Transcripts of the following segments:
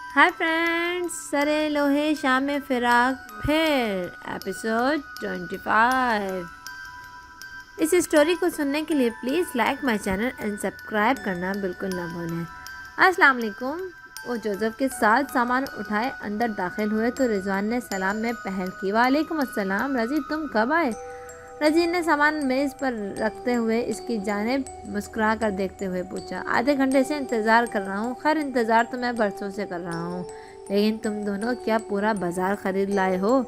Hi friends, सरे लोहे शाम फिराक फिर एपिसोड 25। इस स्टोरी को सुनने के लिए please like my channel and subscribe करना बिल्कुल ना भूलें। अस्सलाम वालेकुम। वो जोसेफ के साथ सामान उठाए अंदर दाखिल हुए तो रिजवान ने सलाम में पहल की। वालेकुम अस्सलाम रजी, तुम कब आए? रजीन ने सामान मेज़ पर रखते हुए इसकी जानिब मुस्कुरा कर देखते हुए पूछा। आधे घंटे से इंतज़ार कर रहा हूँ। खैर, इंतज़ार तो मैं बरसों से कर रहा हूँ, लेकिन तुम दोनों क्या पूरा बाज़ार ख़रीद लाए हो?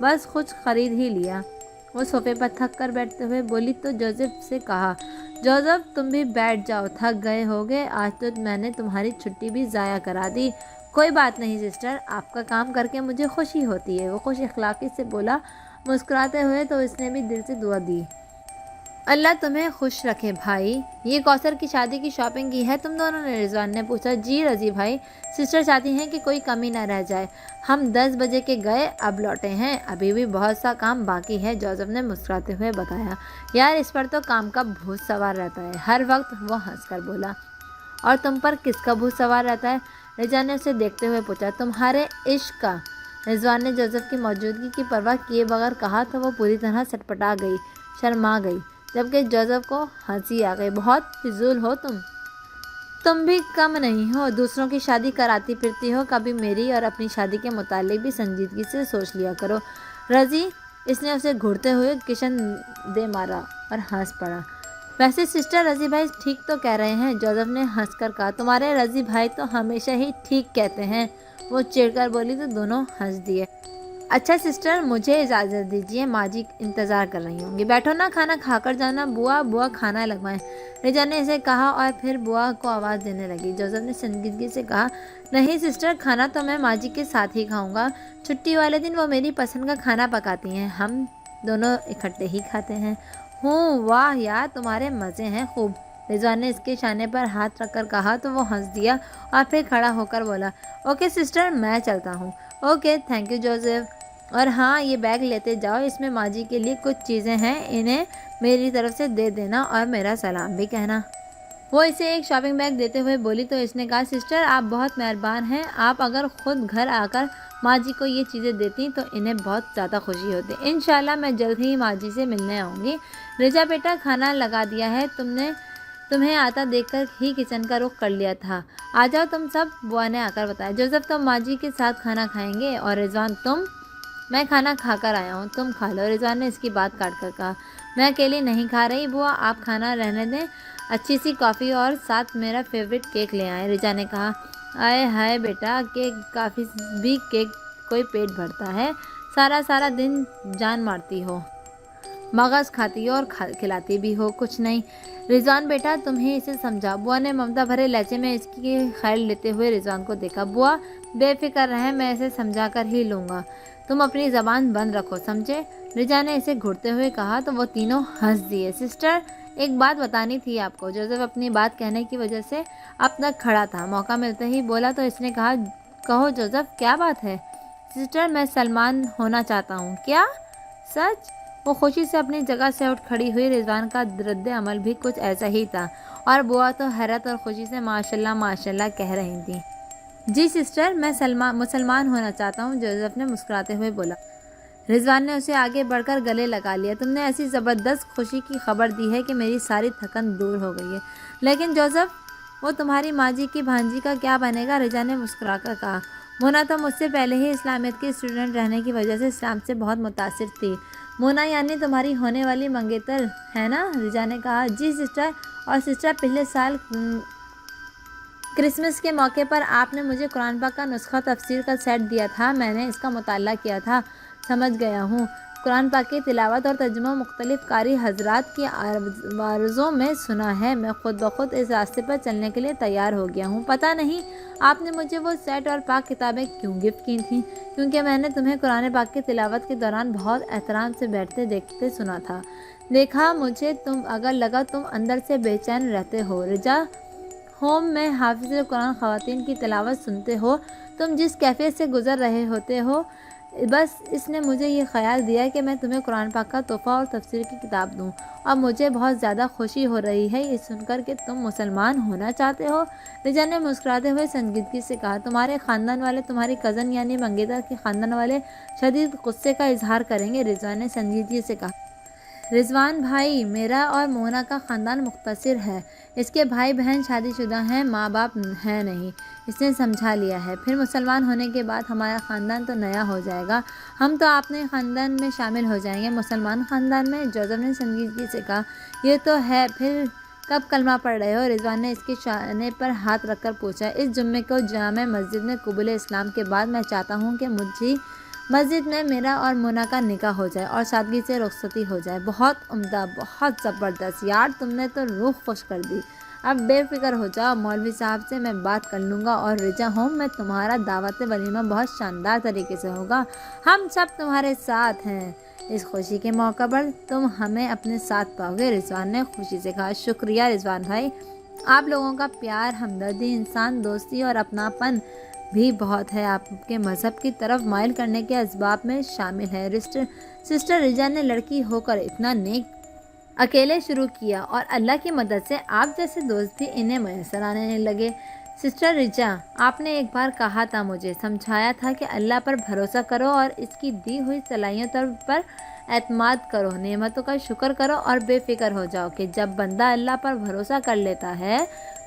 बस कुछ ख़रीद ही लिया। वो सोफे पर थक कर बैठते हुए बोली तो जोसेफ से कहा, जोसेफ तुम भी बैठ जाओ, थक गए होगे। आज तो मैंने तुम्हारी छुट्टी भी ज़ाया करा दी। कोई बात नहीं सिस्टर, आपका काम करके मुझे खुशी होती है, वो खुश अखलाक़ी से बोला मुस्कुराते हुए। तो इसने भी दिल से दुआ दी, अल्लाह तुम्हें खुश रखे भाई। ये कौसर की शादी की शॉपिंग की है तुम दोनों ने? रिजवान ने पूछा। जी रजी भाई, सिस्टर चाहती हैं कि कोई कमी ना रह जाए। हम 10 बजे के गए, अब लौटे हैं, अभी भी बहुत सा काम बाकी है, जोसेफ ने मुस्कुराते हुए बताया। यार, इस पर तो काम का भूत सवार रहता है हर वक्त, वो हंसकर बोला। और तुम पर किसका भूत सवार रहता है? रिजवान ने उसे देखते हुए पूछा। तुम्हारे इश्क का। रिजवान ने जोसेफ की मौजूदगी की परवाह किए बगैर कहा तो वो पूरी तरह सटपटा गई, शर्मा गई, जबकि जोसेफ को हंसी आ गई। बहुत फिजूल हो तुम भी कम नहीं हो, दूसरों की शादी कराती फिरती हो, कभी मेरी और अपनी शादी के मुतालिक भी संजीदगी से सोच लिया करो। रजी, इसने उसे घूरते हुए किशन दे मारा और हंस पड़ा। वैसे सिस्टर, रजी भाई ठीक तो कह रहे हैं, जोसेफ ने हंसकर कहा। तुम्हारे रजी भाई तो हमेशा ही ठीक कहते हैं, वो चिढ़कर बोली तो दोनों हंस दिए। अच्छा सिस्टर, मुझे इजाज़त दीजिए, माँ जी इंतज़ार कर रही होंगी। बैठो ना, खाना खाकर जाना। बुआ बुआ खाना लगवाएं, रिजा ने इसे कहा और फिर बुआ को आवाज़ देने लगी। जोसेफ ने संजीदगी से कहा, नहीं सिस्टर, खाना तो मैं माँ जी के साथ ही खाऊंगा। छुट्टी वाले दिन वो मेरी पसंद का खाना पकाती हैं, हम दोनों इकट्ठे ही खाते हैं। वाह यार, तुम्हारे मज़े हैं खूब। रिजवान ने इसके शाने पर हाथ रखकर कहा तो वो हंस दिया और फिर खड़ा होकर बोला, ओके सिस्टर, मैं चलता हूँ। Okay, thank you Joseph. और हाँ, ये बैग लेते जाओ, इसमें माँ जी के लिए कुछ चीज़ें हैं, इन्हें मेरी तरफ से दे देना और मेरा सलाम भी कहना। वो इसे एक शॉपिंग बैग देते हुए बोली तो इसने कहा, सिस्टर आप बहुत मेहरबान हैं, आप अगर ख़ुद घर आकर माँ जी को ये चीज़ें देती तो इन्हें बहुत ज़्यादा खुशी होती। इंशाल्लाह मैं जल्द ही माँ जी से मिलने आऊँगी। रिजा बेटा, खाना लगा दिया है, तुम्हें आता देखकर ही किचन का रुख कर लिया था। आ जाओ तुम सब, बुआ ने आकर बताया। जोसेफ, तुम माँ जी के साथ खाना खाएंगे? और रिजवान, तुम? मैं खाना खाकर आया हूँ, तुम खा लो, रिजवान ने इसकी बात काट कर कहा। मैं अकेली नहीं खा रही बुआ, आप खाना रहने दें, अच्छी सी कॉफ़ी और साथ मेरा फेवरेट केक ले आए, रिजा ने कहा। आए हाय बेटा, केक काफ़ी भी केक कोई पेट भरता है, सारा दिन जान मारती हो, मगज़ खाती हो और खिलाती भी हो कुछ नहीं। रिजवान बेटा, तुम्हें इसे समझा। बुआ ने ममता भरे लहजे में इसकी खैर लेते हुए रिजवान को देखा। बुआ बेफिक्र रहें, मैं इसे समझा कर ही लूँगा, तुम अपनी ज़बान बंद रखो, समझे? रिजा ने इसे घूरते हुए कहा तो वो तीनों हंस दिए। सिस्टर, एक बात बतानी थी आपको। जोसेफ अपनी बात कहने की वजह से अब तक खड़ा था, मौका मिलते ही बोला तो इसने कहा, कहो जोसेफ, क्या बात है? सिस्टर, मैं सलमान होना चाहता हूँ। क्या? सच? वो खुशी से अपनी जगह से उठ खड़ी हुई। रिजवान का रद्द अमल भी कुछ ऐसा ही था और बुआ तो हैरत और खुशी से माशाल्लाह माशाल्लाह कह रही थी। जी सिस्टर, मैं मुसलमान होना चाहता हूँ, जोसेफ ने मुस्कुराते हुए बोला। रिजवान ने उसे आगे बढ़कर गले लगा लिया। तुमने ऐसी ज़बरदस्त खुशी की खबर दी है कि मेरी सारी थकन दूर हो गई है। लेकिन जोसेफ, वो तुम्हारी माँ जी की भांजी का क्या बनेगा? रिजा ने मुस्कुराकर कहा। मोना तो मुझसे पहले ही इस्लामियत की स्टूडेंट रहने की वजह से इस्लाम से बहुत मुतासिर थी। मोना यानी तुम्हारी होने वाली मंगेतर है ना? रिजा ने कहा। जी सिस्टर। और सिस्टर, पिछले साल क्रिसमस के मौके पर आपने मुझे कुरान पाक का नुस्खा तफसीर का सेट दिया था, मैंने इसका मुताला किया था, समझ गया हूँ। कुरान पाक की तिलावत और तर्जुमा मुख्तलिफ कारी हजरात की आवाज़ों में सुना है। मैं खुद ब खुद इस रास्ते पर चलने के लिए तैयार हो गया हूँ। पता नहीं आपने मुझे वो सेट और पाक किताबें क्यों गिफ्ट की थी, क्योंकि मैंने तुम्हें कुरान पाक की तिलावत के दौरान बहुत एहतराम से बैठते देखते सुना था। देखा मुझे लगा तुम अंदर से बेचैन रहते हो। रिजा होम में हाफिज़ कुरान ख़वातीन की तिलावत सुनते हो, तुम जिस कैफियत से गुज़र रहे होते हो, بس اس نے مجھے یہ خیال دیا کہ میں تمہیں قرآن پاک کا تحفہ اور تفسیر کی کتاب دوں، اور مجھے بہت زیادہ خوشی ہو رہی ہے یہ سن کر کہ تم مسلمان ہونا چاہتے ہو۔ رجا نے مسکراتے ہوئے سنجیدگی سے کہا، تمہارے خاندان والے، تمہاری کزن یعنی منگیتر کے خاندان والے شدید غصے کا اظہار کریں گے۔ رضوان نے سنجیدگی سے کہا، رضوان بھائی، میرا اور مونا کا خاندان مختصر ہے، اس کے بھائی بہن شادی شدہ ہیں، ماں باپ ہیں نہیں، اس نے سمجھا لیا ہے، پھر مسلمان ہونے کے بعد ہمارا خاندان تو نیا ہو جائے گا، ہم تو اپنے خاندان میں شامل ہو جائیں گے۔ مسلمان خاندان میں؟ جوزف نے سنجیدگی سے کہا، یہ تو ہے، پھر کب کلمہ پڑھ رہے ہو؟ رضوان نے اس کے شانے پر ہاتھ رکھ کر پوچھا۔ اس جمعے کو جامع مسجد میں قبول اسلام کے بعد میں چاہتا ہوں کہ مجھے مسجد میں میرا اور مونا کا نکاح ہو جائے اور سادگی سے رخصتی ہو جائے۔ بہت عمدہ، بہت زبردست یار، تم نے تو روح خوش کر دی۔ اب بے فکر ہو جاؤ، مولوی صاحب سے میں بات کر لوں گا، اور رجا ہوم میں تمہارا دعوت ولیمہ بہت شاندار طریقے سے ہوگا، ہم سب تمہارے ساتھ ہیں، اس خوشی کے موقع پر تم ہمیں اپنے ساتھ پاؤ گے۔ رضوان نے خوشی سے کہا، شکریہ رضوان بھائی، آپ لوگوں کا پیار، ہمدردی، انسان دوستی اور اپناپن بھی بہت ہے، آپ کے مذہب کی طرف مائل کرنے کے اسباب میں شامل ہے۔ سسٹر رجا نے لڑکی ہو کر اتنا نیک اکیلے شروع کیا، اور اللہ کی مدد سے آپ جیسے دوست بھی انہیں میسر آنے لگے۔ سسٹر رجا، آپ نے ایک بار کہا تھا، مجھے سمجھایا تھا کہ اللہ پر بھروسہ کرو اور اس کی دی ہوئی صلاحیتوں پر اعتماد کرو، نعمتوں کا شکر کرو اور بے فکر ہو جاؤ کہ جب بندہ اللہ پر بھروسہ کر لیتا ہے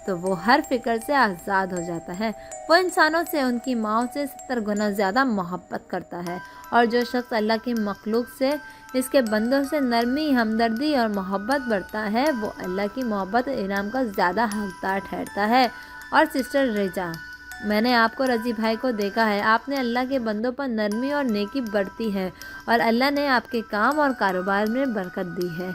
تو وہ ہر فکر سے آزاد ہو جاتا ہے، وہ انسانوں سے، ان کی ماؤں سے 70 گنا زیادہ محبت کرتا ہے، اور جو شخص اللہ کی مخلوق سے، اس کے بندوں سے نرمی، ہمدردی اور محبت برتا ہے، وہ اللہ کی محبت اور انعام کا زیادہ حقدار ٹھہرتا ہے۔ اور سسٹر رجا، میں نے آپ کو رضی بھائی کو دیکھا ہے، آپ نے اللہ کے بندوں پر نرمی اور نیکی برتی ہے، اور اللہ نے آپ کے کام اور کاروبار میں برکت دی ہے،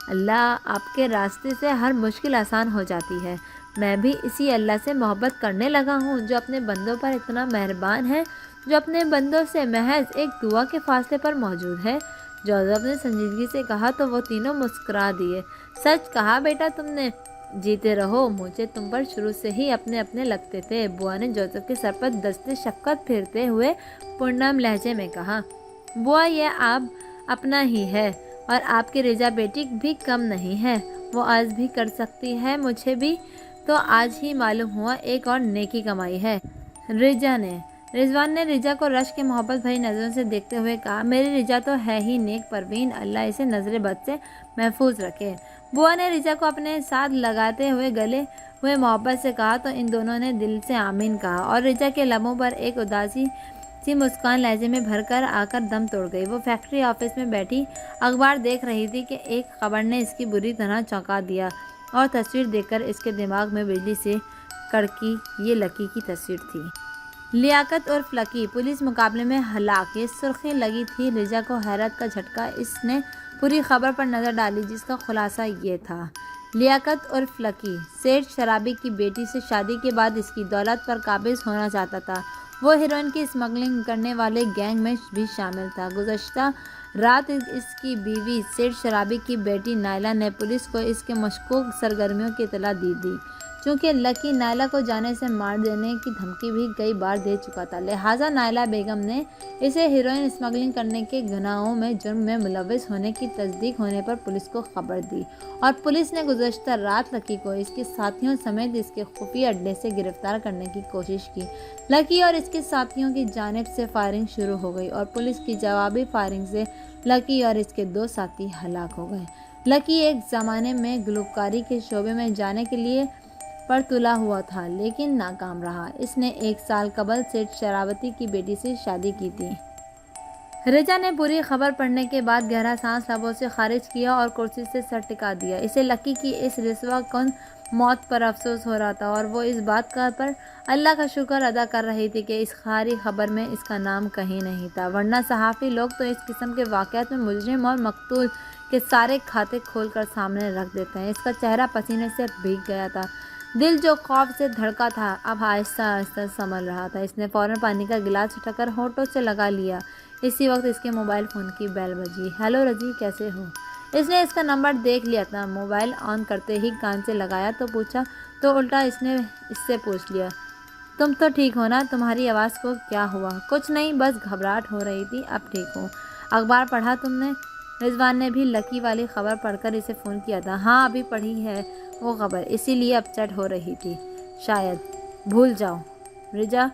اللہ آپ کے راستے سے ہر مشکل آسان ہو جاتی ہے۔ میں بھی اسی اللہ سے محبت کرنے لگا ہوں جو اپنے بندوں پر اتنا مہربان ہے، جو اپنے بندوں سے محض ایک دعا کے فاصلے پر موجود ہے۔ جوزف نے سنجیدگی سے کہا تو وہ تینوں مسکرا دیے۔ سچ کہا بیٹا تم نے، جیتے رہو، مجھے تم پر شروع سے ہی اپنے لگتے تھے، بوا نے جوزف کے سر پر دستے شفقت پھیرتے ہوئے پرنم لہجے میں کہا۔ بوا، یہ آپ اپنا ہی ہے، اور آپ کی رجا بیٹی بھی کم نہیں ہے، وہ آج بھی کر سکتی ہے، مجھے بھی تو آج ہی معلوم ہوا ایک اور نیکی کمائی ہے۔ رضوان نے رجا کو رشک کے محبت بھری نظروں سے دیکھتے ہوئے کہا، میری رجا تو ہے ہی نیک پروین، اللہ اسے نظر بد سے محفوظ رکھے۔ بوا نے رجا کو اپنے ساتھ لگاتے ہوئے گلے ہوئے محبت سے کہا تو ان دونوں نے دل سے آمین کہا، اور رجا کے لبوں پر ایک اداسی سی مسکان لہجے میں بھر کر آ کر دم توڑ گئی۔ وہ فیکٹری آفس میں بیٹھی اخبار دیکھ رہی تھی کہ ایک خبر نے اس کی بری طرح چونکا دیا، اور تصویر دیکھ کر اس کے دماغ میں بجلی سے کڑکی۔ یہ لکی کی تصویر تھی۔ لیاقت عرف لکی پولیس مقابلے میں ہلاک، یہ سرخی لگی تھی۔ رجا کو حیرت کا جھٹکا، اس نے پوری خبر پر نظر ڈالی جس کا خلاصہ یہ تھا، لیاقت عرف لکی سیٹھ شرابی کی بیٹی سے شادی کے بعد اس کی دولت پر قابض ہونا چاہتا تھا، وہ ہیروئن کی اسمگلنگ کرنے والے گینگ میں بھی شامل تھا۔ گزشتہ رات اس کی بیوی سیٹھ شرابی کی بیٹی نائلہ نے پولیس کو اس کے مشکوک سرگرمیوں کی اطلاع دی۔ چونکہ لکی نائلہ کو جانے سے مار دینے کی دھمکی بھی کئی بار دے چکا تھا، لہٰذا نائلہ بیگم نے اسے ہیروئن اسمگلنگ کرنے کے گناہوں میں جرم میں ملوث ہونے کی تصدیق ہونے پر پولیس کو خبر دی، اور پولیس نے گزشتہ رات لکی کو اس کے ساتھیوں سمیت اس کے خفیہ اڈے سے گرفتار کرنے کی کوشش کی۔ لکی اور اس کے ساتھیوں کی جانب سے فائرنگ شروع ہو گئی، اور پولیس کی جوابی فائرنگ سے لکی اور اس کے 2 ساتھی ہلاک ہو گئے۔ لکی ایک زمانے میں گلوکاری کے شعبے میں جانے کے لیے پر تلا ہوا تھا، لیکن ناکام رہا۔ اس نے 1 سال قبل سیٹھ شراوتی کی بیٹی سے شادی کی تھی۔ رجا نے پوری خبر پڑھنے کے بعد گہرا سانس لبوں سے خارج کیا اور کرسی سے سر ٹکا دیا۔ اسے لکی کی اس رسوا کن موت پر افسوس ہو رہا تھا، اور وہ اس بات پر اللہ کا شکر ادا کر رہی تھی کہ اس ساری خبر میں اس کا نام کہیں نہیں تھا، ورنہ صحافی لوگ تو اس قسم کے واقعات میں مجرم اور مقتول کے سارے کھاتے کھول کر سامنے رکھ دیتے ہیں۔ اس کا چہرہ پسینے سے بھیگ گیا تھا، دل جو خوف سے دھڑکا تھا اب آہستہ آہستہ سنبھل رہا تھا۔ اس نے فوراً پانی کا گلاس اٹھا کر ہونٹوں سے لگا لیا۔ اسی وقت اس کے موبائل فون کی بیل بجی۔ ہیلو رجی، کیسے ہو؟ اس نے اس کا نمبر دیکھ لیا تھا، موبائل آن کرتے ہی کان سے لگایا تو پوچھا، تو الٹا اس نے اس سے پوچھ لیا، तुम तो ठीक हो ना? तुम्हारी आवाज़ को क्या हुआ? कुछ नहीं, बस घबराहट हो रही थी, अब ठीक हूँ। अखबार पढ़ा तुमने? रिजवान ने भी लकी वाली खबर पढ़कर इसे फ़ोन किया था। हाँ, अभी पढ़ी है वो खबर, इसीलिए अपसेट हो रही थी शायद। भूल जाओ रिजा,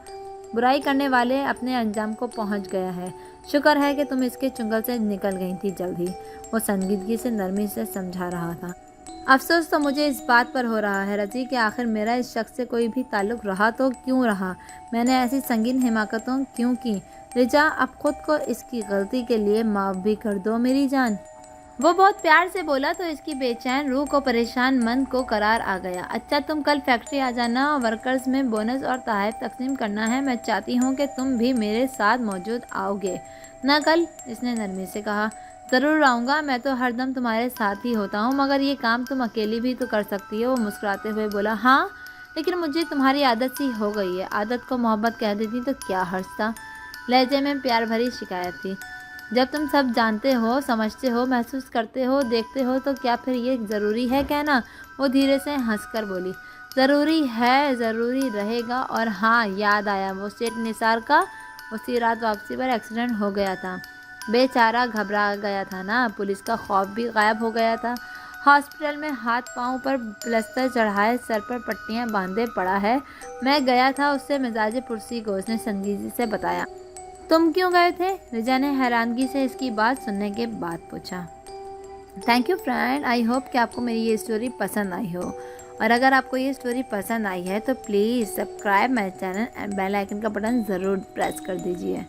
बुराई करने वाले अपने अंजाम को पहुंच गया है। शुक्र है कि तुम इसके चुंगल से निकल गई थी जल्द ही, वो संजीदगी से नरमी से समझा रहा था। अफसोस तो मुझे इस बात पर हो रहा है रजी कि आखिर मेरा इस शख्स से कोई भी ताल्लुक़ रहा तो क्यों रहा, मैंने ऐसी संगीन हिमाकतों क्यों की। रिजा, अब खुद को इसकी गलती के लिए माफ़ भी कर दो मेरी जान। वो बहुत प्यार से बोला तो इसकी बेचैन रूह को, परेशान मन को करार आ गया। अच्छा, तुम कल फैक्ट्री आ जाना, वर्कर्स में बोनस और तोहफ़े तकसीम करना है। मैं चाहती हूँ कि तुम भी मेरे साथ मौजूद आओगे ना कल, इसने नरमी से कहा। ज़रूर आऊँगा, मैं तो हरदम तुम्हारे साथ ही होता हूँ, मगर ये काम तुम अकेली भी तो कर सकती हो। वो मुस्कुराते हुए बोला। हाँ, लेकिन मुझे तुम्हारी आदत सी हो गई है। आदत को मोहब्बत कह देती तो क्या हर्ज था। लहजे में प्यार भरी शिकायत थी। जब तुम सब जानते हो, समझते हो, महसूस करते हो, देखते हो, तो क्या फिर ये ज़रूरी है कहना? वो धीरे से हंसकर बोली। ज़रूरी है, ज़रूरी रहेगा। और हाँ, याद आया वो सेठ निसार का, उसी रात वापसी पर एक्सीडेंट हो गया था। बेचारा घबरा गया था ना, पुलिस का खौफ भी गायब हो गया था। हॉस्पिटल में हाथ पाँव पर प्लास्टर चढ़ाए, सर पर पट्टियाँ बांधे पड़ा है। मैं गया था उससे मिजाज पुरसी को, उसने संजीदगी से बताया। तुम क्यों गए थे? रिजा ने हैरानगी से इसकी बात सुनने के बाद पूछा। Thank you friend, I hope कि आपको मेरी ये स्टोरी पसंद आई हो। और अगर आपको ये स्टोरी पसंद आई है तो please subscribe my channel and bell icon का बटन ज़रूर प्रेस कर दीजिए।